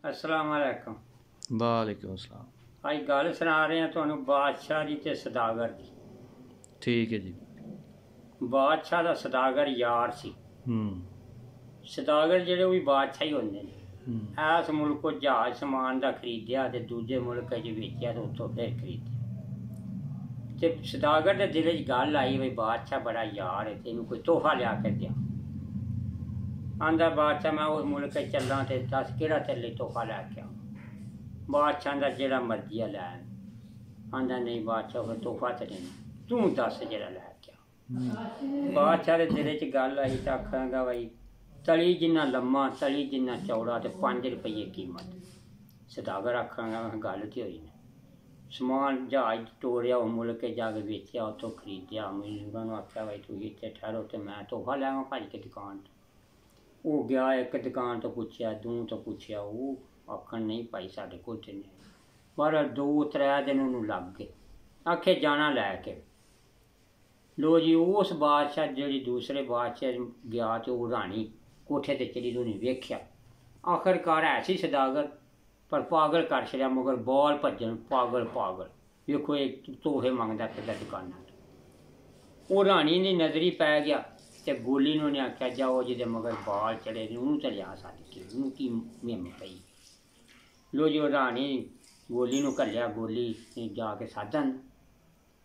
अस्सलाम वालेकुम। वालेकुम अस्सलाम। अज गल सुना रहे हैं तुहानू बादशाह दी ते सदागर दी। ठीक है जी। बादशाह दा सदागर यार सी। सदागर जेह्ड़े ओह् बादशाह ही होंदे ने। इस मुल्क जहाज समान दा खरीदेआ ते दूजे मुल्क च बेचेआ ते उत्थों फिर खरीदेआ। ते सदागर दे दिल च गल आई भाई बादशाह बड़ा यार है ते इनू कोई तोहफा लिया के दिया। आंदा बादशाह मैं उस मुल्क चलना ते दस केड़ा तेरे लिए तोहफा लैके आवां। बादशाह दा जेड़ा मर्जी है लैन। आंदा नहीं बादशाह फिर तोहफा ते नहीं, तू दस जेड़ा लैके आ। बादशाह दे दिल च गल आई तो आखांगा भाई तली जिन्ना लम्मा तली जिन्ना चौड़ा ते 5 रुपये कीमत। सदागर आखांगा मैं गल ते होई ना। समान जहाज टोरिया उस मुल्क जाके बेचेआ उत्थों खरीदेआ। मजदूरां आख्या भाई तुम इत्थे ठहरो तो मैं तोहफा लैवां भज के दुकान तो। वो गया एक दुकान तो पूछया दूँ तो पूछया वो आखन नहीं भाई साढ़े कोल ते नहीं। पर 2-3 दिन उन्होंने लग गए। आखे जाना लैके लो जी। उस बादशाह जी दूसरे बादशाह गया तो वो रानी कोठे ते चली तो उन्हें वेख्या। आखिरकार ऐसी सदागर पर पागल कर छड़िया मगर बाल भजन पागल पागल। वेखो एक तोहफे मंगदा फिरदा दुकाना तो। वो रानी ने नजरी पै गया ते गोली ने उन्हें आख्या जाओ जिदे मगर बाल चढ़े ने उन्होंने तो लिया सद के उन्होंने की मिम पई। लो जी रानी गोली नूं घल्लिया। गोली ने जाके साधन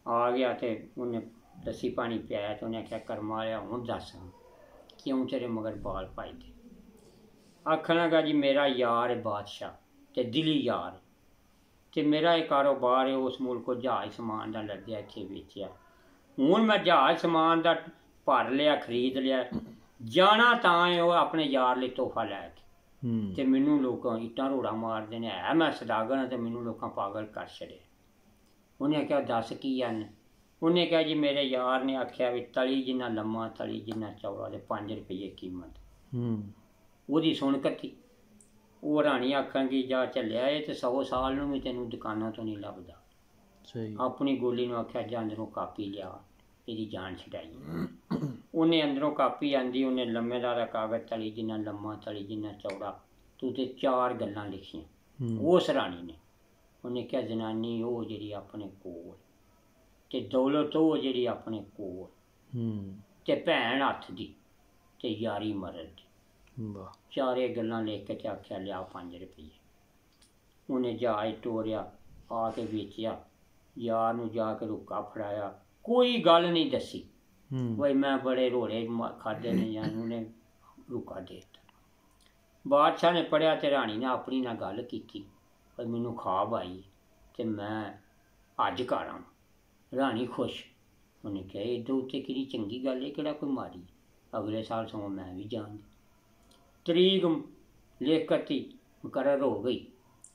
आ गया तो उन्हें लस्सी पानी पियाया तो उन्हें आख्या कर्मा वालिया हुण दस क्यों तेरे मगर बाल भजदे। आखन लगा जी मेरा यार है बादशाह ते दिली यार ते मेरा एक कारोबार है उस मुल्क को जहाज समान का लद्या इत्थे बेचेआ। हुण मैं जहाज समान का भर लिया खरीद लिया जाना तां है वो अपने यार लिए तोहफा लैके ते मैनू लोग इट्टां रोड़ा मारदे ने है मैं सदागर हाँ ते मैनू लोग पागल कर छड़े। उन्हें आख्या दस की आन। उन्हें कहा जी मेरे यार ने आख्या भी तली जिन्ना लम्मा तली जिन्ना चौड़ा ते 5 रुपये कीमत। ओहदी सुन कत्ती। वो रानी आखनगी जा चलिया है तो 100 साल नूं भी तैनूं दुकानां तो नहीं लभदा। अपनी गोली नूं आख्या जा अंदरों कापी लिया ਇਹਦੀ जान छड़ाई। उन्हें अंदरों कापी आंदी उन्हें लम्मेदार कागज तली जिन्ना लम्मा तली जिन्ना चौड़ा तू ते 4 गल्लां लिखियां। उस रानी ने उन्हें क्या जनानी वो जी अपने कोल ते दौलत वो जी अपने कोल ते भैन हत्थ दी ते यारी मरद दी। 4 गल्लां लिख के आख्या लिया 5 रुपये। उन्हें जहाज टोरिया आके बेचिया। यार नूं जाके रुका फड़ाया कोई गल नहीं दसी भाई मैं बड़े रोड़े खाधे ने या उन्हें रुका देता। बादशाह ने पढ़िया तो रानी ने अपनी ना गल की भाई मैनू ख्वाब आई तो मैं अज घर आवां। रानी खुश। उन्हें कहा इधर उत्ते कि चंगी गल है कि कोई माड़ी अगले साल सगों मैं भी जान। तरीक लिख कती मुकर्रर हो गई।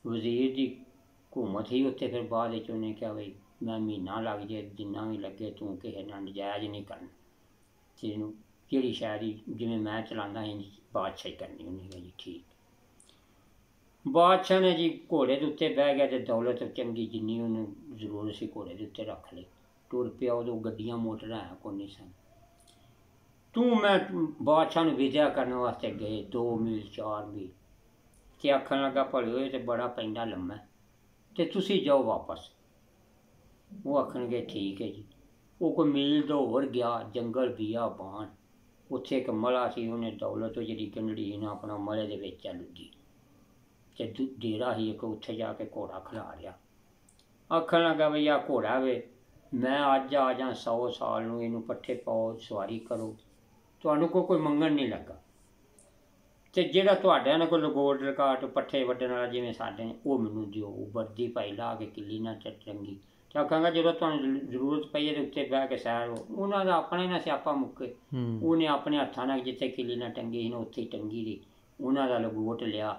वजीर की हुकूमत ही उत्ते। फिर बाद उन्हें क्या भाई मैं महीना लग जाए जिन्ना भी लगे तू किसी नाल नजायज़ नहीं करना तेनू जिहड़ी शायरी जिवें मैं चलांदा बादशाही करनी। उन्हें कहा जी ठीक। बादशाह ने जी घोड़े के उत्ते बह गया तो दौलत चंगी जिन्नी उन्हें जरूरत सी घोड़े के उत्ते रख ली। टुर पिया उदों गड्डियां मोटर है कोई नहीं सन। तू मैं बादशाह नूं विद्या करने वास्ते गए 2 मील 4 मील ते आखन लगा भले होए तो बड़ा पैंदा लम्मा ते तुसी जाओ वापस। वो आखनगे ठीक है जी। वो कोई मील 2 होर गया जंगल बिया बान उत्थे एक मला सी उन्हें दौलत जी गंढड़ी ना अपना मले दे विच लुद्दी ते डेरा ही एक उत्थे जाके घोड़ा खिला लिया। आखन लगा भई आ घोड़ा वे मैं अज आ जा 100 साल नूं इनू पट्ठे पाओ सवारी करो तुहानूं कोई मंगण नहीं लगा ते जिहड़ा तुहाडे कोल लगोट लकाट पट्ठे वड्डण वाला जिवें साडे ने वो मैनूं दिओ। वर्दी पाई ला के किली ना चंगी तो आखांगा जो तुहानूं जरूरत पई है तो उत्ते बह के सैर हो। उन्हां दा अपने ना स्यापा मुक्के। उन्हें अपने हत्थां नाल जिथे किली ना टंगी ही उत्थे ही टंगी दी। उन्हां दा लगोट लिया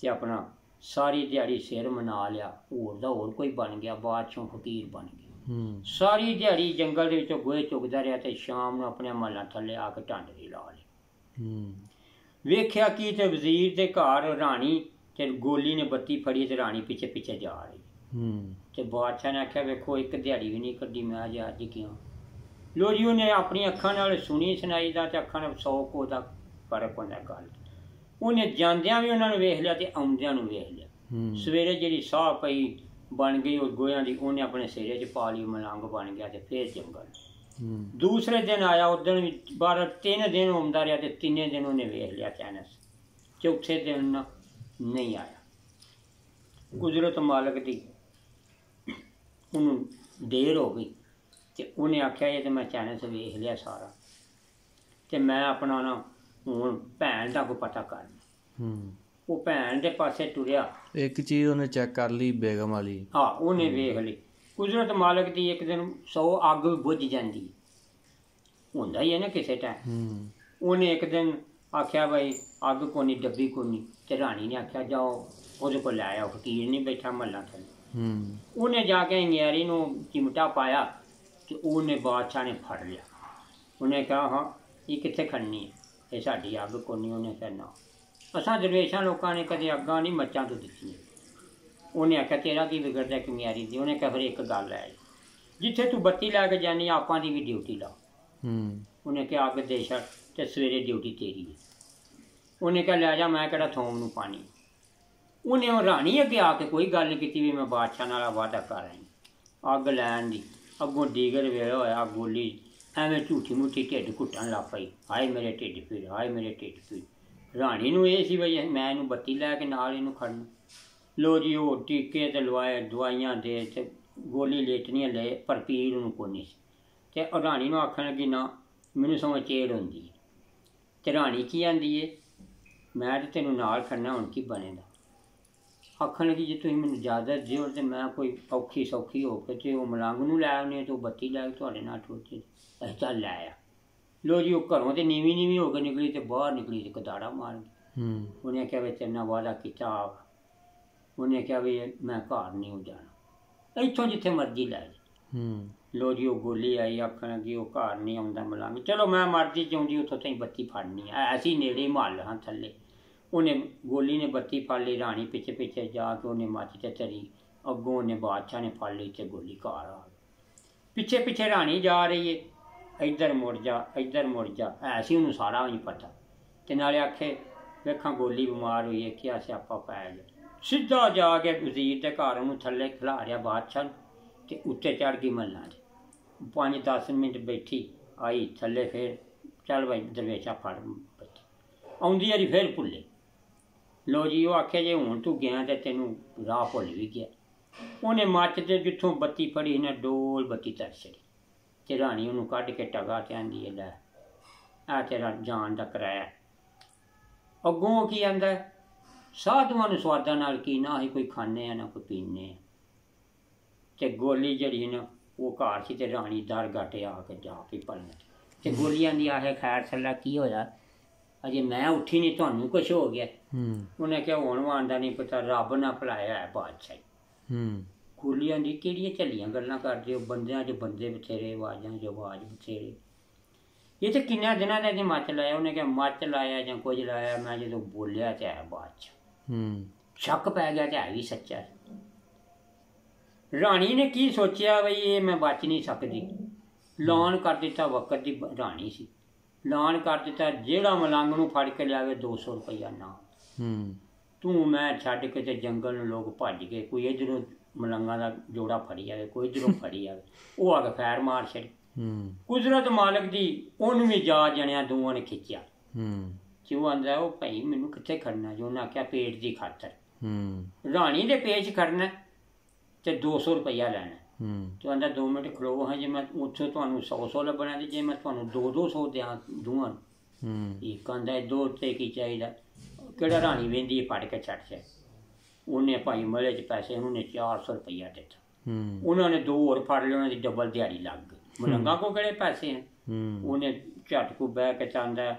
ते अपना सारी दिहाड़ी सिर मना लिया। होर दा होर कोई बन गया बादशाह फकीर बन गया। सारी दिहाड़ी जंगल दे विचों गोहे चुगदा रहा ते शाम नूं अपने महलां थल्ले आके ढांडरी ला ली। वेख्या कि ते वजीर दे घर रानी ते गोली ने बत्ती फड़ी ते रानी पिछे पिछे जा रही। ते बादशाह ने आख्या वेखो एक दिहाड़ी भी नहीं कड्डी मैं अज गया। लो जी उन्हें अपनी अखां नाल सुनी सुनाई दा ते अखां नाल 100 को दा फर्क होंदा गल। ਉਹਨੇ ਜਾਂਦਿਆਂ ਵੀ ਉਹਨਾਂ ਨੂੰ ਵੇਖ ਲਿਆ ਤੇ ਆਉਂਦਿਆਂ ਨੂੰ ਵੇਖ ਲਿਆ। ਸਵੇਰੇ ਜਿਹੜੀ ਸਾਹ ਪਈ ਬਣ ਗਈ ਉਹ ਗੋਹਿਆਂ ਦੀ, ਉਹਨੇ ਆਪਣੇ ਸਿਰੇ 'ਚ ਪਾ ਲਈ, ਮਲੰਗ ਬਣ ਗਿਆ ਤੇ ਫੇਰ ਜੰਗਲ। ਦੂਸਰੇ ਦਿਨ ਆਇਆ, ਉਦਣ ਵੀ 3 ਦਿਨ ਆਉਂਦਾ ਰਿਹਾ ਤੇ 3 ਦਿਨ ਉਹਨੇ ਵੇਖ ਲਿਆ ਚੈਨਸ। ਚੌਥੇ ਦਿਨ ਨਹੀਂ ਆਇਆ। ਕੁਦਰਤ ਮਾਲਕ ਦੀ ਉਹਨੂੰ ਦੇਰ ਹੋ ਗਈ ਤੇ ਉਹਨੇ ਆਖਿਆ ਇਹ ਤੇ ਮੈਂ ਚੈਨਸ ਵੇਖ ਲਿਆ ਸਾਰਾ ਤੇ ਮੈਂ ਆਪਣਾ ਨਾ ਹੁਣ ਭੈਣ ਦਾ ਕੋਈ ਪਤਾ ਕਰਨਾ। ਉਹ ਭੈਣ ਦੇ ਪਾਸੇ ਤੁਰਿਆ। ਇੱਕ ਚੀਜ਼ ਉਹਨੇ ਚੈੱਕ ਕਰ ਲਈ, ਬੇਗਮ ਵਾਲੀ। ਹਾਂ, ਉਹਨੇ ਵੇਖ ਲਈ। ਕੁਦਰਤ ਮਾਲਕ ਦੀ ਇੱਕ ਦਿਨ 100 ਅੱਗ ਬੁੱਝ ਜਾਂਦੀ, ਹੁੰਦਾ ਹੀ ਹੈ ਨਾ ਕਿਸੇ ਟਾਈਮ। ਉਹਨੇ ਇੱਕ ਦਿਨ ਆਖਿਆ ਬਈ ਅੱਗ ਕੋਨੀ, ਡੱਬੀ ਕੋਨੀ, ਤੇ ਰਾਣੀ ਨੇ ਆਖਿਆ ਜਾਓ ਉਹਦੇ ਕੋਲ ਲੈ ਆਓ, ਫਕੀਰ ਨਹੀਂ ਬੈਠਾ ਮਹੱਲਾ ਥੱਲੇ। ਉਹਨੇ ਜਾ ਕੇ ਅੰਗਿਆਰੀ ਨੂੰ ਚਿਮਟਾ ਪਾਇਆ ਤੇ ਉਹਨੇ ਬਾਦਸ਼ਾਹ ਨੇ ਫੜ ਲਿਆ। ਉਹਨੇ ਕਿਹਾ ਹਾਂ ਇਹ ਕਿੱਥੇ ਖੜਨੀ ਹੈ, ਇਹ ਸਾਡੀ ਅੱਗ ਕੋਨੀ। ਉਹਨੇ ਕਿਹਾ ਨਾ, ਅਸਾਂ ਦਰਵੇਸ਼ਾਂ ਲੋਕਾਂ ਨੇ ਕਦੇ ਅੱਗਾਂ ਨਹੀਂ ਮੱਚਾਂ ਤੋਂ ਦਿੱਤੀਆਂ। ਉਹਨੇ ਆਖਿਆ ਤੇਰਾ ਕੀ ਵਿਗੜਦਾ ਅੰਗਿਆਰੀ ਦੀ? ਉਹਨੇ ਕਿਹਾ ਫਿਰ ਇੱਕ ਗੱਲ ਹੈ, ਜਿੱਥੇ ਤੂੰ ਬੱਤੀ ਲੈ ਕੇ ਜਾਨੀ ਆਪਾਂ ਦੀ ਵੀ ਡਿਊਟੀ ਲਾ। ਉਹਨੇ ਕਿਹਾ ਅੱਗ ਦੇ ਛੱਡ ਤੇ ਸਵੇਰੇ ਡਿਊਟੀ ਤੇਰੀ ਹੈ। ਉਹਨੇ ਕਿਹਾ ਲੈ ਜਾ, ਮੈਂ ਕਿਹੜਾ ਥੋਮ ਨੂੰ ਪਾਣੀ। ਉਹਨੇ ਉਹ ਰਾਣੀ ਅੱਗੇ ਆ ਕੇ ਕੋਈ ਗੱਲ ਨਹੀਂ ਕੀਤੀ ਵੀ ਮੈਂ ਬਾਦਸ਼ਾਹ ਨਾਲ ਵਾਅਦਾ ਕਰ ਆਈ ਅੱਗ ਲੈਣ ਦੀ। ਅੱਗੋਂ ਡੀਗਰ ਵੇਲਾ ਹੋਇਆ, ਗੋਲੀ ਐਵੇਂ ਝੂਠੀ ਮੂਠੀ ਢਿੱਡ ਘੁੱਟਣ ਲੱਗ ਪਈ। ਹਾਏ ਮੇਰੇ ਢਿੱਡ ਪੀੜ, ਹਾਏ ਮੇਰੇ ਢਿੱਡ ਪੀੜ। ਰਾਣੀ ਨੂੰ ਇਹ ਸੀ ਬਈ ਮੈਂ ਇਹਨੂੰ ਬੱਤੀ ਲੈ ਕੇ ਨਾਲ ਇਹਨੂੰ ਖੜਨਾ। ਲੋ ਜੀ ਉਹ ਟੀਕੇ ਤੇ ਲਵਾਏ, ਦਵਾਈਆਂ ਦੇ ਤੇ ਗੋਲੀ ਲੇਟਣੀਆਂ ਲਏ, ਪਰ ਪੀੜ ਉਹਨੂੰ ਕੋਈ ਨਹੀਂ ਸੀ। ਅਤੇ ਰਾਣੀ ਨੂੰ ਆਖਣ ਲੱਗੀ ਨਾ ਮੈਨੂੰ ਸਮਾਂ ਚੇੜ ਹੁੰਦੀ ਹੈ। ਅਤੇ ਰਾਣੀ ਕੀ ਆਂਦੀ ਹੈ ਮੈਂ ਤਾਂ ਤੈਨੂੰ ਨਾਲ ਖੜਨਾ, ਹੁਣ ਕੀ ਬਣੇਗਾ। ਆਖਣ ਲੱਗੀ ਜੇ ਤੁਸੀਂ ਮੈਨੂੰ ਇਜਾਜ਼ਤ ਦਿਓ ਤਾਂ ਮੈਂ ਕੋਈ ਔਖੀ ਸੌਖੀ ਹੋ ਕੇ ਅਤੇ ਉਹ ਮਲੰਗ ਨੂੰ ਲੈ ਆਉਂਦੇ ਅਤੇ ਉਹ ਬੱਤੀ ਲੈ ਕੇ ਤੁਹਾਡੇ ਨਾਲ ਠੋਕੇ ਅਸੀਂ ਚੱਲ ਲੈ ਆ। ਲੋ ਜੀ ਉਹ ਘਰੋਂ ਤਾਂ ਨੀਵੀਂ ਹੋ ਕੇ ਨਿਕਲੀ ਅਤੇ ਬਾਹਰ ਨਿਕਲੀ ਅਤੇ ਕਦਾੜਾ ਮਾਰ ਗਈ। ਉਹਨੇ ਕਿਹਾ ਵੀ ਤੇਰੇ ਨਾਲ ਵਾਅਦਾ ਕੀਤਾ ਆਪ। ਉਹਨੇ ਕਿਹਾ ਵੀ ਮੈਂ ਘਰ ਨਹੀਂ ਹੋ ਜਾਣਾ, ਇੱਥੋਂ ਜਿੱਥੇ ਮਰਜ਼ੀ ਲੈ ਜਾ। ਲੋ ਜੀ ਉਹ ਗੋਲੀ ਆਈ, ਆਖਣ ਲੱਗੀ ਉਹ ਘਰ ਨਹੀਂ ਆਉਂਦਾ ਮਲੰਗ। ਚਲੋ ਮੈਂ ਮਰਜ਼ੀ ਚਾਹੁੰਦੀ ਉੱਥੋਂ ਤਾਈਂ ਬੱਤੀ ਫੜਨੀ ਆ, ਅਸੀਂ ਨੇੜੇ ਮਹੱਲ ਹਾਂ ਥੱਲੇ। ਉਹਨੇ ਗੋਲੀ ਨੇ ਬੱਤੀ ਫੜ ਲਈ। ਰਾਣੀ ਪਿੱਛੇ ਪਿੱਛੇ ਜਾ ਕੇ ਉਹਨੇ ਮੱਚ ਤੇ ਚਰੀ। ਅੱਗੋਂ ਉਹਨੇ ਬਾਦਸ਼ਾਹ ਨੇ ਫੜ ਲਈ ਅਤੇ ਗੋਲੀ ਘਰ ਆ ਗਈ। ਪਿੱਛੇ ਪਿੱਛੇ ਰਾਣੀ ਜਾ ਰਹੀ ਹੈ, ਇੱਧਰ ਮੁੜ ਜਾ ਇੱਧਰ ਮੁੜ ਜਾ। ਸੀ ਉਹਨੂੰ ਸਾਰਾ ਨਹੀਂ ਪਤਾ। ਅਤੇ ਨਾਲੇ ਆਖੇ ਵੇਖਾਂ ਗੋਲੀ ਬਿਮਾਰ ਹੋਈ ਹੈ, ਕਿਹਾ ਸਿਆਪਾ ਪੈ ਗਿਆ। ਸਿੱਧਾ ਜਾ ਕੇ ਵਜ਼ੀਰ ਦੇ ਘਰ ਉਹਨੂੰ ਥੱਲੇ ਖਿਲਾਰਿਆ ਬਾਦਸ਼ਾਹ ਅਤੇ ਉੱਤੇ ਚੜ੍ਹ ਗਈ ਮੱਲਾਂ 'ਚ। 5-10 ਮਿੰਟ ਬੈਠੀ, ਆਈ ਥੱਲੇ, ਫਿਰ ਚੱਲ ਬਾਈ ਦਰਵੇਸ਼ਾ ਫੜ ਬੱਤੀ। ਆਉਂਦੀ ਵਾਰੀ ਫਿਰ ਭੁੱਲੇ। ਲੋ ਜੀ ਉਹ ਆਖਿਆ ਜੇ ਹੁਣ ਤੂੰ ਗਿਆ ਤਾਂ ਤੈਨੂੰ ਰਾਹ ਭੁੱਲ ਵੀ ਗਿਆ। ਉਹਨੇ ਮੱਚ ਤੇ ਜਿੱਥੋਂ ਬੱਤੀ ਫੜੀ ਨਾ ਡੋਲ ਬੱਤੀ ਤਰ ਛੜੀ ਅਤੇ ਰਾਣੀ ਉਹਨੂੰ ਕੱਢ ਕੇ ਟਗਾ ਤੇ ਆਂਦੀ ਹੈ ਲੈ ਆ ਤੇਰਾ ਜਾਣ ਦਾ ਕਿਰਾਇਆ। ਅੱਗੋਂ ਕੀ ਆਂਦਾ ਸਾਧੂਆਂ ਨੂੰ ਸਵਾਦਾਂ ਨਾਲ ਕੀ ਨਾ ਅਸੀਂ ਕੋਈ ਖਾਂਦੇ ਹਾਂ ਨਾ ਕੋਈ ਪੀਂਦੇ ਹਾਂ। ਅਤੇ ਗੋਲੀ ਜਿਹੜੀ ਨਾ ਉਹ ਘਰ ਸੀ ਅਤੇ ਰਾਣੀ ਦਰ ਗਾਟੇ ਆ ਕੇ ਜਾ ਕੇ ਪਲਣ ਅਤੇ ਗੋਲੀ ਆਂਦੀ ਆਖੇ ਖੈਰ ਸੱਲਾ ਕੀ ਹੋਇਆ, ਅਜੇ ਮੈਂ ਉੱਠੀ ਨਹੀਂ ਤੁਹਾਨੂੰ ਕੁਛ ਹੋ ਗਿਆ। ਉਹਨੇ ਕਿਹਾ ਹੁਣ ਵਾਂਦਾ ਨਹੀਂ ਪਤਾ, ਰੱਬ ਨਾ ਭੁਲਾਇਆ ਹੈ ਬਾਦਸ਼ਾਹੀ। ਗੋਲੀ ਆਂਦੀ ਕਿਹੜੀਆਂ ਝੱਲੀਆਂ ਗੱਲਾਂ ਕਰਦੇ ਹੋ, ਬੰਦਿਆਂ 'ਚ ਬੰਦੇ ਬਥੇਰੇ, ਆਵਾਜ਼ਾਂ 'ਚ ਆਵਾਜ਼ ਬਥੇਰੇ। ਇਹ ਤਾਂ ਕਿੰਨਿਆਂ ਦਿਨਾਂ ਦਾ ਜੇ ਮੱਚ ਲਾਇਆ। ਉਹਨੇ ਕਿਹਾ ਮੱਚ ਲਾਇਆ ਜਾਂ ਕੁਝ ਲਾਇਆ, ਮੈਂ ਜਦੋਂ ਬੋਲਿਆ ਤਾਂ ਹੈ ਬਾਦਸ਼ਾਹ। ਸ਼ੱਕ ਪੈ ਗਿਆ ਤਾਂ ਹੈ ਵੀ ਸੱਚਾ। ਰਾਣੀ ਨੇ ਕੀ ਸੋਚਿਆ ਬਈ ਇਹ ਮੈਂ ਬਚ ਨਹੀਂ ਸਕਦੀ। ਐਲਾਨ ਕਰ ਦਿੱਤਾ, ਵਕਤ ਦੀ ਰਾਣੀ ਸੀ। ਐਲਾਨ ਕਰ ਦਿੱਤਾ ਜਿਹੜਾ ਮਲੰਗ ਨੂੰ ਫੜ ਕੇ ਲਿਆਵੇ 200 ਰੁਪਈਆ ਨਾ। ਤੂੰ ਮੈਂ ਛੱਡ ਕੇ ਤੇ ਜੰਗਲ ਨੂੰ ਲੋਕ ਭੱਜ ਗਏ। ਕੋਈ ਇੱਧਰੋਂ ਮਲੰਗਾਂ ਦਾ ਜੋੜਾ ਫੜੀ ਜਾਵੇ, ਕੋਈ ਇੱਧਰੋਂ ਫੜੀ ਜਾਵੇ। ਉਹ ਆ ਕੇ ਫੈਰ ਮਾਰ ਛੱਡੀ। ਕੁਦਰਤ ਮਾਲਕ ਦੀ ਉਹਨੂੰ ਵੀ ਜਾ ਜਣਿਆ ਦੋਵਾਂ ਨੇ ਖਿੱਚਿਆ। ਕਿਉਂ ਆਂਦਾ ਉਹ ਭਾਈ ਮੈਨੂੰ ਕਿੱਥੇ ਖੜਨਾ। ਜੋ ਉਹਨੇ ਆਖਿਆ ਪੇਟ ਦੀ ਖਾਤਰ ਰਾਣੀ ਦੇ ਪੇਚ ਖੜਨਾ ਅਤੇ 200 ਰੁਪਈਆ ਲੈਣਾ। ਅਤੇ ਆਂਦਾ 2 ਮਿੰਟ ਖਲੋ ਹਾਂ, ਜੇ ਮੈਂ ਉੱਥੋਂ ਤੁਹਾਨੂੰ 100 ਲੱਭਣਾ ਅਤੇ ਜੇ ਮੈਂ ਤੁਹਾਨੂੰ 200 ਦਿਆਂ ਦੋਵਾਂ ਨੂੰ। ਇੱਕ ਆਂਦਾ 2 ਤੇ ਕੀ ਚਾਹੀਦਾ, ਕਿਹੜਾ ਰਾਣੀ ਵਹਿੰਦੀ ਫੜ ਕੇ ਛੱਡ ਜਾ। ਉਹਨੇ ਭਾਈ ਮਲੇ 'ਚ ਪੈਸੇ ਉਹਨੇ 400 ਰੁਪਈਆ ਦਿੱਤਾ। ਉਹਨਾਂ ਨੇ 2 ਹੋਰ ਫੜ ਲਏ, ਉਹਨਾਂ ਦੀ ਡਬਲ ਦਿਹਾੜੀ ਲੱਗ ਗਈ। ਮਲੰਗਾਂ ਕੋਲ ਕਿਹੜੇ ਪੈਸੇ ਹੈ। ਉਹਨੇ ਝੱਟ ਕੋ ਬਹਿ ਕੇ ਚਾਹੁੰਦਾ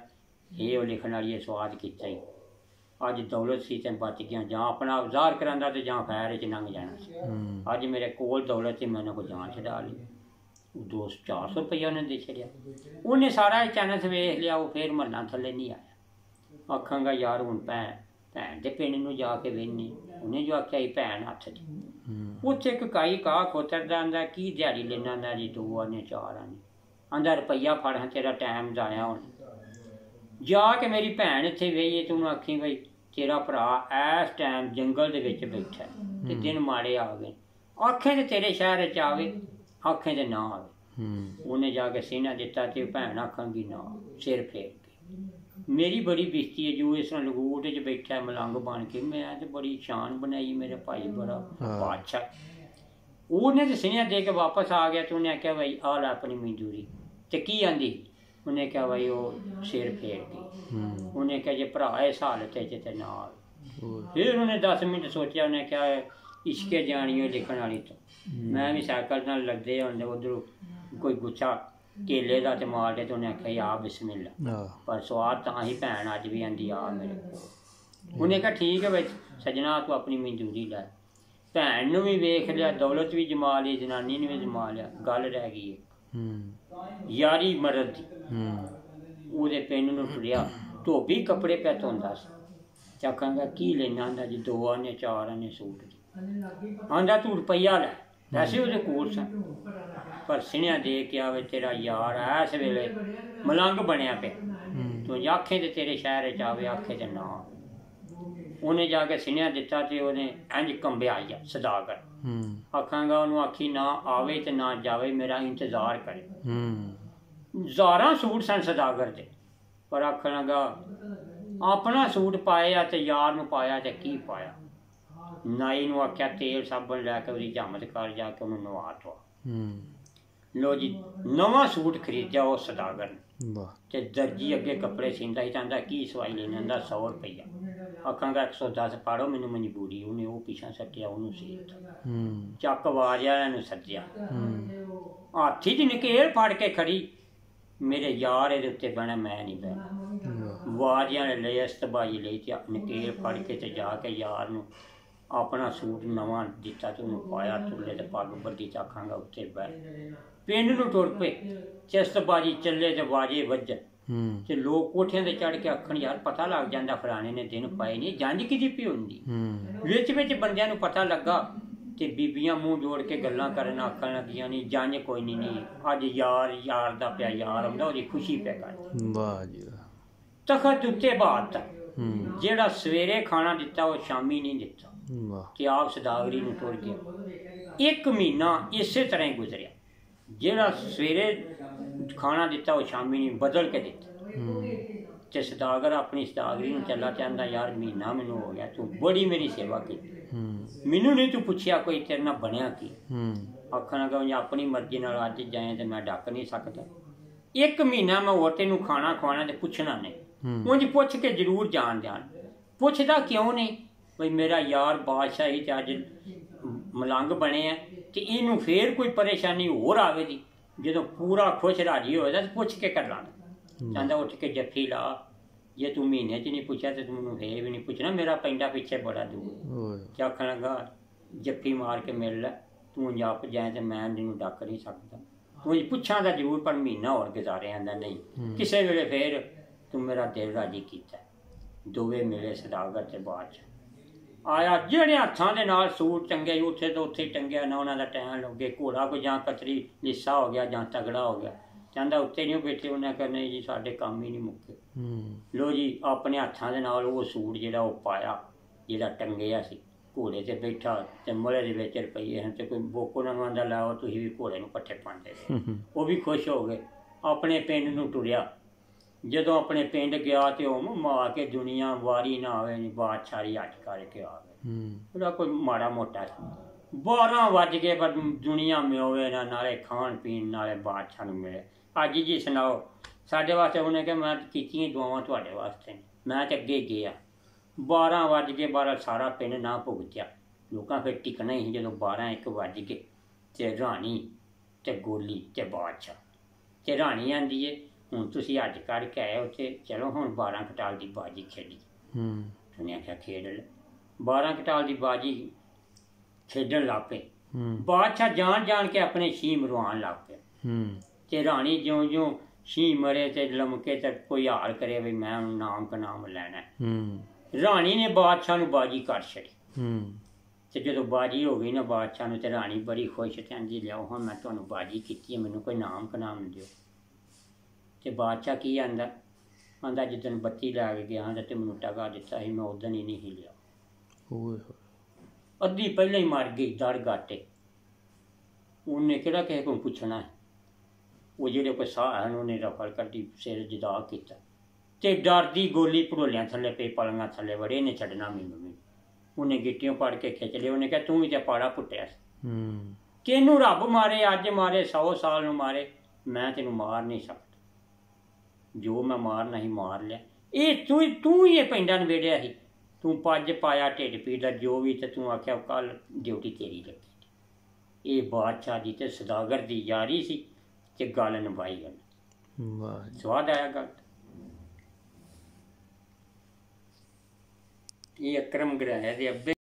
ਇਹ ਉਹ ਲਿਖਣ ਵਾਲੀ ਸਵਾਦ ਕੀਤਾ ਹੀ ਅੱਜ ਦੌਲਤ ਸੀ ਤੇ ਬਚ ਗਿਆ, ਜਾਂ ਆਪਣਾ ਜ਼ਾਹਰ ਕਰਾਂਦਾ ਅਤੇ ਜਾਂ ਖੈਰ 'ਚ ਲੰਘ ਜਾਣਾ ਸੀ। ਅੱਜ ਮੇਰੇ ਕੋਲ ਦੌਲਤ ਸੀ, ਮੈਂ ਉਹਨਾਂ ਕੋਲ ਜਾਨ ਛਡਾ ਲਈ। 400 ਰੁਪਈਆ ਉਹਨੇ ਦੇ ਛੱਡਿਆ। ਉਹਨੇ ਸਾਰਾ ਚੈਨਸ ਵੇਖ ਲਿਆ। ਉਹ ਫਿਰ ਮਹੱਲਾਂ ਥੱਲੇ ਨਹੀਂ ਆਇਆ। ਆਖਾਂਗਾ ਯਾਰ ਹੁਣ ਭੈਣ ਦੇ ਪਿੰਡ ਨੂੰ ਜਾ ਕੇ ਵੇਖਣੀ। ਉਹਨੇ ਜੋ ਆਖਿਆ ਸੀ ਭੈਣ ਹੱਥ ਦੀ। ਉੱਥੇ ਇੱਕ ਕਾਈ ਕਾਹ ਖੋਤਰਦਾ ਆਂਦਾ ਕੀ ਦਿਹਾੜੀ ਲੈਣਾ ਆਂਦਾ ਜੀ 2 ਆਨੇ 4 ਆਨੇ। ਆਂਦਾ ਰੁਪਈਆ ਫੜ ਹਾਂ ਤੇਰਾ ਟਾਈਮ ਜਾਇਆ ਹੁਣ। ਜਾ ਕੇ ਮੇਰੀ ਭੈਣ ਇੱਥੇ ਵੇਈਏ ਤੂੰ ਆਖੀ ਬਈ ਤੇਰਾ ਭਰਾ ਇਸ ਟਾਈਮ ਜੰਗਲ ਦੇ ਵਿੱਚ ਬੈਠਾ ਤੇ ਦਿਨ ਮਾੜੇ ਆ ਗਏ, ਆਖੇ ਤੇ ਤੇਰੇ ਸ਼ਹਿਰ 'ਚ ਆਵੇ, ਆਖੇ ਤੇ ਨਾ ਆਵੇ। ਉਹਨੇ ਜਾ ਕੇ ਸੀਨਾ ਦਿੱਤਾ ਤੇ ਭੈਣ ਆਖਾਂਗੀ ਨਾ, ਸਿਰ ਫੇਰ ਕੇ। ਮੇਰੀ ਬੜੀ ਬੇਇੱਜ਼ਤੀ ਹੈ ਜੋ ਇਸ ਤਰ੍ਹਾਂ ਲੰਗੋਟ 'ਚ ਬੈਠਾ ਮਲੰਗ ਬਣ ਕੇ, ਮੈਂ ਤੇ ਬੜੀ ਸ਼ਾਨ ਬਣਾਈ, ਮੇਰੇ ਭਾਈ ਬੜਾ ਬਾਦਸ਼ਾਹ। ਉਹਨੇ ਤੇ ਸੀਨਾ ਦੇ ਕੇ ਵਾਪਸ ਆ ਗਿਆ ਤੇ ਉਹਨੇ ਆਖਿਆ ਬਈ ਆਹ ਲੈ ਆਪਣੀ ਮਨਜ਼ੂਰੀ। ਤੇ ਕੀ ਆਂਦੀ? ਉਹਨੇ ਕਿਹਾ ਬਈ ਉਹ ਸਿਰ ਫੇਰ ਗਈ। ਉਹਨੇ ਕਿਹਾ ਜੇ ਭਰਾ ਇਸ ਹਾਲਤ 'ਚ ਤੇ ਨਾਲ। ਫਿਰ ਉਹਨੇ 10 ਮਿੰਟ ਸੋਚਿਆ, ਉਹਨੇ ਕਿਹਾ ਇਸ਼ਕੇ ਜਾਣੀਓ ਲਿਖਣ ਵਾਲੀ ਤੋਂ। ਮੈਂ ਵੀ ਸਾਈਕਲ ਨਾਲ ਲੱਗਦੇ ਹੁੰਦੇ ਉੱਧਰੋਂ ਕੋਈ ਗੁੱਛਾ ਕੇਲੇ ਦਾ ਤੇ ਮਾਰਦੇ ਤੇ ਉਹਨੇ ਆਖਿਆ ਆ ਬਿਸਮਿਲ੍ਲਾ। ਪਰ ਸਵਾਦ ਤਾਂ ਹੀ ਭੈਣ ਅੱਜ ਵੀ ਆਂਦੀ ਆ ਮੇਰੇ ਕੋਲ। ਉਹਨੇ ਕਿਹਾ ਠੀਕ ਹੈ ਬਈ ਸਜਣਾ ਤੂੰ ਆਪਣੀ ਮਨਜ਼ੂਰੀ ਲੈ। ਭੈਣ ਨੂੰ ਵੀ ਵੇਖ ਲਿਆ, ਦੌਲਤ ਵੀ ਜਮਾ ਲਈ, ਜਨਾਨੀ ਨੂੰ ਵੀ ਜਮਾ ਲਿਆ। ਗੱਲ ਰਹਿ ਗਈ ਯਾਰੀ ਮਰਦ ਦੀ। ਉਹਦੇ ਪਿੰਡ ਨੂੰ ਟੁਰਿਆ, ਧੋਬੀ ਕੱਪੜੇ ਪਿਆ ਧੋਂਦਾ ਸੀ। ਚੱਕਾਂਗਾ ਕੀ ਲੈਣਾ? ਆਂਦਾ ਜੀ 2 ਆਨੇ 4 ਆਨੇ ਸੂਟ ਦੀ। ਆਂਦਾ ਤੂੰ ਰੁਪਈਆ ਲੈ। ਪੈਸੇ ਉਹਦੇ ਕੋਲ ਸਨ, ਪਰ ਸਿਣਿਆ ਦੇ ਕੇ ਆਵੇ ਤੇਰਾ ਯਾਰ ਇਸ ਵੇਲੇ ਮਲੰਗ ਬਣਿਆ ਪਿਆ, ਤੂੰ ਆਖੇ ਤੇ ਤੇਰੇ ਸ਼ਹਿਰ 'ਚ ਆਵੇ, ਆਖੇ ਤੇ ਨਾ। ਉਹਨੇ ਜਾ ਕੇ ਸਿਣਿਆ ਦਿੱਤਾ ਤੇ ਉਹਨੇ ਇੰਝ ਕੰਬਿਆ ਜਾ ਸਦਾਗਰ। ਆਖਾਂਗਾ ਉਹਨੂੰ ਆਖੀ ਨਾ ਆਵੇ ਤੇ ਨਾ ਜਾਵੇ, ਮੇਰਾ ਇੰਤਜ਼ਾਰ ਕਰੇ। 1000 ਸੂਟ ਸਨ ਸਦਾਗਰ ਦੇ, ਪਰ ਆਖਣਾਗਾ ਆਪਣਾ ਸੂਟ ਪਾਇਆ ਤੇ ਯਾਰ ਨੂੰ ਪਾਇਆ ਤੇ ਕੀ ਪਾਇਆ। ਨਾਈ ਨੂੰ ਆਖਿਆ ਤੇਲ ਸਾਬਣ ਲੈ ਕੇ ਉਹਦੀ ਜਮਤ ਕਰ, ਜਾ ਕੇ ਉਹਨੂੰ ਨਵਾ ਧਵਾ। ਲੋ ਜੀ ਨਵਾਂ ਸੂਟ ਖਰੀਦਿਆ ਉਹ ਸਦਾਗਰ ਨੇ। ਤੇ ਦਰਜੀ ਅੱਗੇ ਕੱਪੜੇ ਸੀਂਦਾ ਹੀ, ਕਹਿੰਦਾ ਕੀ ਸਵਾਈ ਲੈਣਾ? ਆਂਦਾ 100 ਰੁਪਈਆ। ਆਖਾਂਗਾ 110 ਪਾੜੋ, ਮੈਨੂੰ ਮਜਬੂਰੀ। ਉਹਨੇ ਉਹ ਪਿੱਛਾ ਸੱਟਿਆ, ਉਹਨੂੰ ਸੀਤਾ। ਚੱਕ ਵਾਰਿਆ ਨੂੰ ਸੱਜਿਆ, ਹਾਥੀ 'ਚ ਨਕੇਲ ਫੜ ਕੇ ਖੜੀ, ਮੇਰੇ ਯਾਰ ਇਹਦੇ ਉੱਤੇ ਬਹਿਣਾ, ਮੈਂ ਨਹੀਂ ਬਹਿਣਾ। ਵਾਰਿਆਂ ਨੇ ਲਈ ਅਸਤਬਾਜੀ ਲਈ ਤੇ ਨਕੇਲ ਫੜ ਕੇ ਤੇ ਜਾ ਕੇ ਯਾਰ ਨੂੰ ਆਪਣਾ ਸੂਟ ਨਵਾਂ ਦਿੱਤਾ ਤੇ ਉਹਨੂੰ ਪਾਇਆ, ਤੁਰਲੇ ਤੇ ਪੱਗ ਬੱਧੀ। ਆਖਾਂਗਾ ਉੱਤੇ ਬਹਿ। ਪਿੰਡ ਨੂੰ ਟੁਰ ਪਏ, ਚਿਸਤਬਾਜੀ ਚੱਲੇ ਤੇ ਵਾਜੇ ਵੱਜਣ ਤੇ ਲੋਕ ਕੋਠਿਆਂ ਤੇ ਚੜ੍ਹ ਕੇ ਆਖਣ ਯਾਰ ਪਤਾ ਲੱਗ ਜਾਂਦਾ ਫਲਾਣੇ ਨੇ ਦਿਨ ਪਾਏ ਨਹੀਂ, ਜੰਝ ਕਿਹਦੀ ਪਈ ਹੁੰਦੀ। ਵਿੱਚ ਬੰਦਿਆਂ ਨੂੰ ਪਤਾ ਲੱਗਾ ਤੇ ਬੀਬੀਆਂ ਮੂੰਹ ਜੋੜ ਕੇ ਗੱਲਾਂ ਕਰਨ, ਆਖਣ ਲੱਗੀਆਂ ਨਹੀਂ ਜੰਝ ਕੋਈ ਨਹੀਂ, ਅੱਜ ਯਾਰ ਦਾ ਪਿਆ ਯਾਰ ਆਉਂਦਾ, ਉਹਦੀ ਖੁਸ਼ੀ ਪਿਆ ਕਰ। ਤਖਤ ਉੱਤੇ ਬਾਤ ਜਿਹੜਾ ਸਵੇਰੇ ਖਾਣਾ ਦਿੱਤਾ ਉਹ ਸ਼ਾਮੀ ਨਹੀਂ ਦਿੱਤਾ। ਕਿ ਆਪ ਸਦਾਗਰੀ ਨੂੰ ਟੁਰ ਗਿਆ। 1 ਮਹੀਨਾ ਇਸੇ ਤਰ੍ਹਾਂ ਹੀ ਗੁਜ਼ਰਿਆ। ਜਿਹੜਾ ਸਵੇਰੇ ਖਾਣਾ ਦਿੱਤਾ ਉਹ ਸ਼ਾਮੀ ਨਹੀਂ, ਬਦਲ ਕੇ ਦਿੱਤਾ। ਤੇ ਸਦਾਗਰ ਆਪਣੀ ਸਦਾਗਰੀ ਨੂੰ ਚੱਲਾ ਚਾਹੁੰਦਾ, ਯਾਰ ਮਹੀਨਾ ਮੈਨੂੰ ਹੋ ਗਿਆ, ਤੂੰ ਬੜੀ ਮੇਰੀ ਸੇਵਾ ਕੀਤੀ, ਮੈਨੂੰ ਨਹੀਂ ਤੂੰ ਪੁੱਛਿਆ ਕੋਈ ਤੇਰੇ ਨਾਲ ਬਣਿਆ ਕੀ। ਆਖਣ ਲੱਗਾ ਆਪਣੀ ਮਰਜ਼ੀ ਨਾਲ ਅੱਜ ਜਾਏ ਤੇ ਮੈਂ ਡੱਕ ਨਹੀਂ ਸਕਦਾ। 1 ਮਹੀਨਾ ਮੈਂ ਹੋਰ ਤੈਨੂੰ ਖਾਣਾ ਖਵਾਉਣਾ ਤੇ ਪੁੱਛਣਾ ਨਹੀਂ। ਉਂਝ ਪੁੱਛ ਕੇ ਜ਼ਰੂਰ ਜਾਣ। ਪੁੱਛਦਾ ਕਿਉਂ ਨਹੀਂ? ਬਈ ਮੇਰਾ ਯਾਰ ਬਾਦਸ਼ਾਹ ਹੀ ਤੇ ਅੱਜ ਮਲੰਗ ਬਣੇ ਆ ਤੇ ਇਹਨੂੰ ਫੇਰ ਕੋਈ ਪਰੇਸ਼ਾਨੀ ਹੋਰ ਆਵੇਗੀ। ਜਦੋਂ ਪੂਰਾ ਖੁਸ਼ ਰਾਜੀ ਹੋਏਗਾ ਤਾਂ ਪੁੱਛ ਕੇ ਕਰ ਲਾਂਗਾ। ਕਹਿੰਦਾ ਉੱਠ ਕੇ ਜੱਫੀ ਲਾ, ਜੇ ਤੂੰ ਮਹੀਨੇ 'ਚ ਨਹੀਂ ਪੁੱਛਿਆ ਤੇ ਤੂੰ ਮੈਨੂੰ ਫੇਰ ਵੀ ਨਹੀਂ ਪੁੱਛਣਾ, ਮੇਰਾ ਪੈਂਡਾ ਪਿੱਛੇ ਬੜਾ ਦੂਰ। ਤੇ ਆਖਣ ਲੱਗਾ ਜੱਫੀ ਮਾਰ ਕੇ ਮਿਲ ਲੈ, ਤੂੰ ਜੱਪ ਜਾਏ ਤੇ ਮੈਂ ਇਹਨੂੰ ਡੱਕ ਨਹੀਂ ਸਕਦਾ। ਤੂੰ ਪੁੱਛਾਂ ਦਾ ਜ਼ਰੂਰ, ਪਰ ਮਹੀਨਾ ਹੋਰ ਗੁਜ਼ਾਰੇ। ਆਂਦਾ ਨਹੀਂ, ਕਿਸੇ ਵੇਲੇ ਫੇਰ ਤੂੰ ਮੇਰਾ ਦਿਲ ਰਾਜੀ ਕੀਤਾ। ਦੋਵੇਂ ਮਿਲੇ ਸਦਾਗਰ ਤੇ ਬਾਦਸ਼ਾਹ। ਆਇਆ ਜਿਹੜੇ ਹੱਥਾਂ ਦੇ ਨਾਲ ਸੂਟ ਟੰਗੇ ਉੱਥੇ ਤੋਂ ਉੱਥੇ ਟੰਗਿਆ ਨਾ, ਉਹਨਾਂ ਦਾ ਟਾਈਮ ਲੱਗੇ। ਘੋੜਾ ਕੋਈ ਜਾਂ ਕਤਰੀ ਲਿੱਸਾ ਹੋ ਗਿਆ ਜਾਂ ਤਗੜਾ ਹੋ ਗਿਆ, ਕਹਿੰਦਾ ਉੱਤੇ ਨਹੀਂ ਬੈਠੇ। ਉਹਨੇ ਕਹਿੰਦੇ ਜੀ ਸਾਡੇ ਕੰਮ ਹੀ ਨਹੀਂ ਮੁੱਕੇ। ਲੋ ਜੀ ਆਪਣੇ ਹੱਥਾਂ ਦੇ ਨਾਲ ਉਹ ਸੂਟ ਜਿਹੜਾ ਉਹ ਪਾਇਆ, ਜਿਹੜਾ ਟੰਗਿਆ ਸੀ। ਘੋੜੇ ਤੇ ਬੈਠਾ ਤੇ ਮੁਹਰੇ ਦੇ ਵਿੱਚ ਰੁਪਈਏ ਹਨ ਤੇ ਕੋਈ ਬੋਕ ਉਹਨਾਂ ਨੂੰ ਆਂਦਾ ਲਾਓ ਤੁਸੀਂ ਵੀ ਘੋੜੇ ਨੂੰ ਪੱਠੇ ਪਾਉਂਦੇ। ਉਹ ਵੀ ਖੁਸ਼ ਹੋ ਗਏ, ਆਪਣੇ ਪਿੰਡ ਨੂੰ ਟੁਰਿਆ। ਜਦੋਂ ਆਪਣੇ ਪਿੰਡ ਗਿਆ ਤੇ ਉਹ ਮਾਰ ਕੇ ਦੁਨੀਆ ਵਾਰੀ ਨਾ ਆਵੇ, ਨਹੀਂ ਬਾਦਸ਼ਾਹੀ ਹੱਟ ਕਰਕੇ ਆ ਗਏ। ਉਹਦਾ ਕੋਈ ਮਾੜਾ ਮੋਟਾ ਸੀ। 12 ਵੱਜ ਗਏ ਪਰ ਦੁਨੀਆ ਮਿਓਵੇ ਨਾ, ਨਾਲੇ ਖਾਣ ਪੀਣ ਨਾਲੇ ਬਾਦਸ਼ਾਹ ਨੂੰ ਮਿਲੇ। ਅੱਜ ਜੀ ਸੁਣਾਓ ਸਾਡੇ ਵਾਸਤੇ। ਉਹਨੇ ਕਿਹਾ ਮੈਂ ਕੀਤੀਆਂ ਦੁਆਵਾਂ ਤੁਹਾਡੇ ਵਾਸਤੇ, ਮੈਂ ਤੇ ਅੱਗੇ ਗਿਆ। 12 ਵੱਜ ਗਏ, 12 ਸਾਰਾ ਪਿੰਡ ਨਾ ਭੁਗਤਿਆ। ਲੋਕਾਂ ਫਿਰ ਟਿਕਣਾ ਹੀ ਜਦੋਂ 12-1 ਵੱਜ ਗਏ। ਤੇ ਰਾਣੀ ਤੇ ਗੋਲੀ ਤੇ ਬਾਦਸ਼ਾਹ ਤੇ ਰਾਣੀ ਆਂਦੀ ਏ ਹੁਣ ਤੁਸੀਂ ਅੱਜ ਕਰਕੇ ਆਏ ਉੱਥੇ, ਚਲੋ ਹੁਣ 12 ਕਟਾਲ ਦੀ ਬਾਜੀ ਖੇਡੀ। ਉਹਨੇ ਆਖਿਆ ਖੇਡ ਲੈ। 12 ਕਟਾਲ ਦੀ ਬਾਜੀ ਖੇਡਣ ਲੱਗ ਪਏ। ਬਾਦਸ਼ਾਹ ਜਾਣ ਕੇ ਆਪਣੇ ਛੀਂ ਮਰਵਾਉਣ ਲੱਗ ਪਿਆ। ਤੇ ਰਾਣੀ ਜਿਉਂ ਛੀਂ ਮਰੇ ਤੇ ਲਮਕੇ ਤੇ ਕੋਈ ਹਾਲ ਕਰੇ ਵੀ ਮੈਂ ਨਾਮ ਕਨਾਮ ਲੈਣਾ। ਰਾਣੀ ਨੇ ਬਾਦਸ਼ਾਹ ਨੂੰ ਬਾਜੀ ਕਰ ਛੱਡੀ। ਤੇ ਜਦੋਂ ਬਾਜੀ ਹੋ ਗਈ ਨਾ ਬਾਦਸ਼ਾਹ ਨੂੰ, ਤੇ ਰਾਣੀ ਬੜੀ ਖੁਸ਼ ਤੇ ਕਹਿੰਦੀ ਲਿਆਓ ਹੁਣ ਮੈਂ ਤੁਹਾਨੂੰ ਬਾਜੀ ਕੀਤੀ ਹੈ, ਮੈਨੂੰ ਕੋਈ ਨਾਮ ਕਨਾਮ ਦਿਓ। ਤੇ ਬਾਦਸ਼ਾਹ ਕੀ ਆਂਦਾ, ਆਂਦਾ ਜਿੱਦਣ ਬੱਤੀ ਲੈ ਕੇ ਗਿਆ ਤਾਂ ਮੈਨੂੰ ਟਕਾ ਦਿੱਤਾ ਸੀ, ਮੈਂ ਉਦਣ ਹੀ ਨਹੀਂ ਲਿਆ। ਓਏ ਅੱਧੀ ਪਹਿਲਾਂ ਹੀ ਮਰ ਗਈ ਦੜ ਗਾਟੇ। ਉਹਨੇ ਕਿਹੜਾ ਕਿਸੇ ਕੋਲ ਪੁੱਛਣਾ ਹੈ। ਉਹ ਜਿਹੜੇ ਕੋਈ ਸਾਹ ਹਨ ਉਹਨੇ ਰਫਲ ਕੱਢੀ, ਸਿਰ ਜਦਾ ਕੀਤਾ ਤੇ ਡਰਦੀ ਗੋਲੀ ਭੜੋਲਿਆਂ ਥੱਲੇ ਪਈ, ਪਲੰਗਾਂ ਥੱਲੇ ਵੜੇ, ਇਹਨੇ ਛੱਡਣਾ ਮੈਨੂੰ। ਉਹਨੇ ਗਿੱਟੀਆਂ ਪੜ ਕੇ ਖਿੱਚ ਲਿਆ। ਉਹਨੇ ਕਿਹਾ ਤੂੰ ਵੀ ਤੇ ਪਾੜਾ ਪੁੱਟਿਆ ਸੀ, ਤੈਨੂੰ ਰੱਬ ਮਾਰੇ, ਅੱਜ ਮਾਰੇ, 100 ਸਾਲ ਨੂੰ ਮਾਰੇ, ਮੈਂ ਤੈਨੂੰ ਮਾਰ ਨਹੀਂ ਸਕਦਾ। ਜੋ ਮੈਂ ਮਾਰਨਾ ਸੀ ਮਾਰ ਲਿਆ। ਇਹ ਤੂੰ ਹੀ ਇਹ ਪਿੰਡਾਂ ਨਵੇੜਿਆ ਸੀ। ਤੂੰ ਪੱਜ ਪਾਇਆ ਢਿੱਡ ਪੀੜ ਦਾ ਜੋ ਵੀ, ਤੇ ਤੂੰ ਆਖਿਆ ਕੱਲ ਡਿਊਟੀ ਤੇਰੀ ਲੱਗੀ। ਇਹ ਬਾਦਸ਼ਾਹ ਦੀ ਤੇ ਸੌਦਾਗਰ ਦੀ ਯਾਰੀ ਸੀ ਤੇ ਗੱਲ ਨਿਭਾਈ ਗੱਲ। ਸਵਾਦ ਆਇਆ ਗੱਲ। ਇਹ ਅਕਰਮ ਗ੍ਰਹਿ ਦੇ ਅੱਬੇ